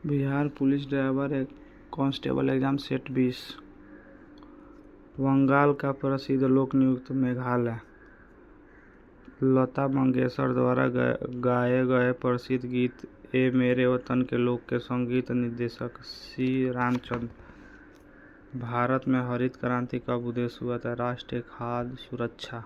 Bihar police driver एक constable exam set 20। Bengal का प्रसिद्ध लोक नृत्य मेघालय। लता मंगेशकर द्वारा गाए गए प्रसिद्ध गीत ए मेरे वतन के लोग के संगीत निर्देशक सी रामचंद्र। भारत में हरित क्रांति कब उद्देश्य हुआ था? राष्ट्रीय खाद्य सुरक्षा।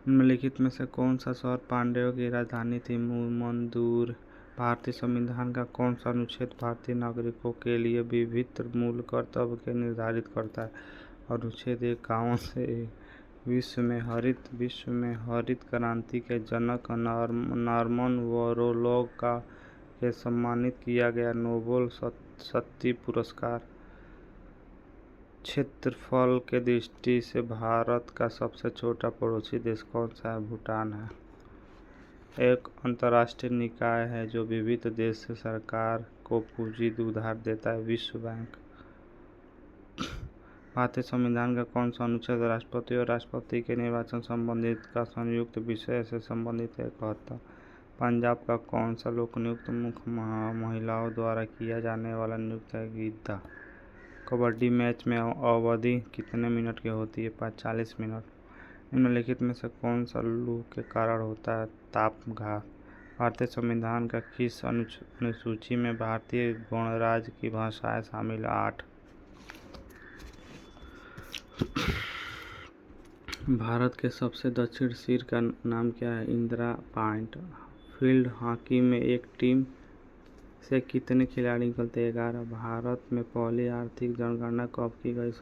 निम्नलिखित में से कौन सा शहर पांड्यों की राजधानी थी? मंदूर। भारतीय संविधान का कौन सा अनुच्छेद भारतीय नागरिकों के लिए विभिन्न मूल कर्तव्य के निर्धारित करता है? अनुच्छेद 51 से। विश्व में हरित क्रांति के जनक नॉर्मन बोरलॉग के सम्मानित किया गया नोबेल शांति पुरस्कार। क्षेत्रफल के दृष्टि से भारत का सबसे छोटा पड़ोसी देश कौन सा है? भूटान है। एक अंतर्राष्ट्रीय निकाय है जो विविध देश से सरकार को पूंजी उधार देता है? विश्व बैंक। भारतीय संविधान का कौन सा अनुच्छेद राष्ट्रपति और राष्ट्रपति के निर्वाचन संबंधित का संयुक्त विषय से संबंधित है? 71। पंजाब का कौन सा लोक नृत्य मुख्य महिलाओं द्वारा किया जाने वाला नृत्य है? गिद्धा। कबड्डी मैच में अवधि कितने मिनट की होती है? 40 मिनट। निम्नलिखित में से कौन सा लू के कारण होता है? तापघात। भारतीय संविधान का किस अनुसूची में भारतीय गणराज्य की भाषाएं शामिल? 8। भारत के सबसे दक्षिण सिर का नाम क्या है? इंदिरा पॉइंट। फील्ड हॉकी में एक टीम से कितने खिलाड़ी निकलते? 11। भारत में पहली आर्थिक जनगणना कब की गई?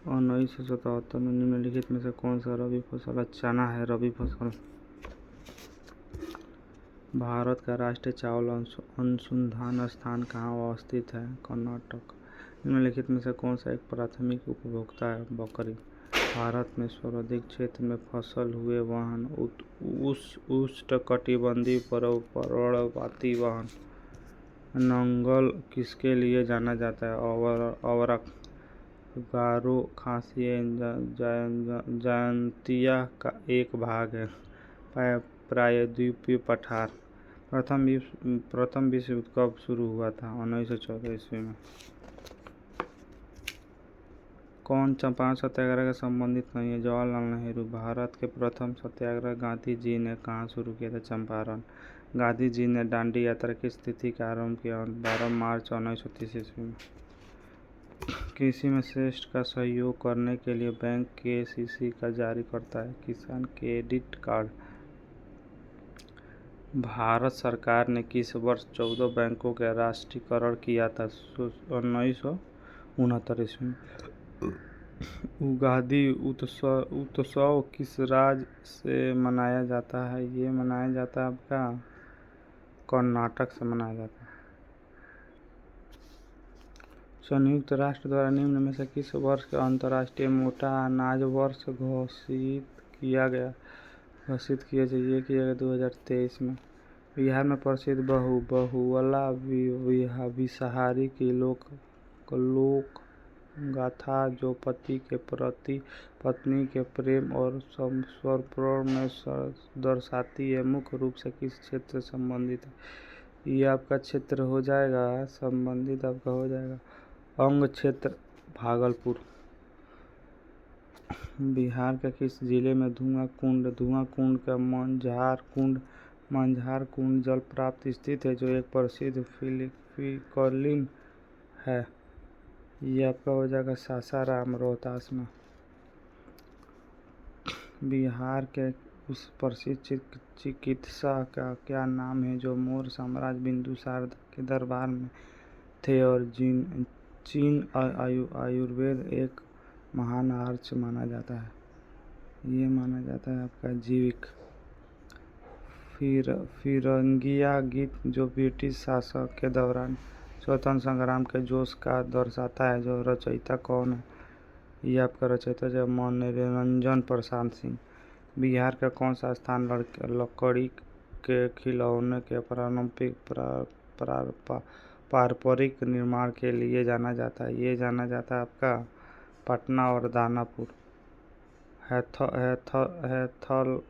1977 में। निम्नलिखित में से कौन सा रबी फसल चना है? रबी फसल। भारत का राष्ट्रीय चावल अनुसंधान संस्थान कहाँ अवस्थित है? कर्नाटक। निम्नलिखित में से कौन सा एक प्राथमिक उपभोक्ता है? बकरी। भारत में सर्वाधिक क्षेत्र में फसल हुए वाहन उष्णकटिबंधीय पर्णपाती वाहन। नंगल किसके लिए जाना जाता है? अवरक। गारो खासी जयंतिया का एक भाग है। प्रायद्वीपीय पठार। प्रथम विश्व युद्ध कब शुरू हुआ था? 1914 ईस्वी में। कौन चंपारण सत्याग्रह के संबंधित नहीं है? जवाहरलाल नेहरू। भारत के प्रथम सत्याग्रह गांधी जी ने कहाँ शुरू किया था? चंपारण। गांधी जी ने दांडी यात्रा की स्थिति का आरंभ किया 12 मार्च 1930 ईस्वी में। कृषि में श्रेष्ठ का सहयोग करने के लिए बैंक केसीसी का जारी करता है? किसान क्रेडिट कार्ड। भारत सरकार ने किस वर्ष 14 बैंकों का राष्ट्रीयकरण किया था? 1969 ईस्वी में। उगादी उत्सव किस राज्य से मनाया जाता है? ये मनाया जाता है आपका कर्नाटक से मनाया जाता है। संयुक्त राष्ट्र द्वारा निम्न में से किस वर्ष का अंतर्राष्ट्रीय मोटा अनाज वर्ष घोषित किया गया? 2023 में। बिहार में प्रसिद्ध बहुअला विषहारी की लोक गाथा जो पति के प्रति पत्नी के प्रेम और समर्पण में दर्शाती है मुख्य रूप से किस क्षेत्र से संबंधित है? ये आपका क्षेत्र हो जाएगा, संबंधित आपका हो जाएगा अंग क्षेत्र भागलपुर। बिहार के किस जिले में धुआं कुंड का मंझार कुंड जल प्राप्त स्थित है जो एक प्रसिद्ध फिलिकलिन है? ये आपका हो जाएगा सासाराम रोहतास में। बिहार के उस प्रसिद्ध चिकित्सा का क्या नाम है जो मौर्य साम्राज्य बिंदुसार के दरबार में थे और चीन आयुर्वेद एक महान आर्च माना जाता है? ये माना जाता है आपका जीविक। फिरंगिया गीत जो ब्रिटिश शासक के दौरान स्वतंत्र संग्राम के जोश का दर्शाता है जो रचयिता कौन है? ये आपका रचयिता जो मनोरंजन प्रशांत सिंह। बिहार का कौन सा स्थान लकड़ी के खिलौने के पारंपरिक निर्माण के लिए जाना जाता है? ये जाना जाता है आपका पटना और दानापुर। हैथल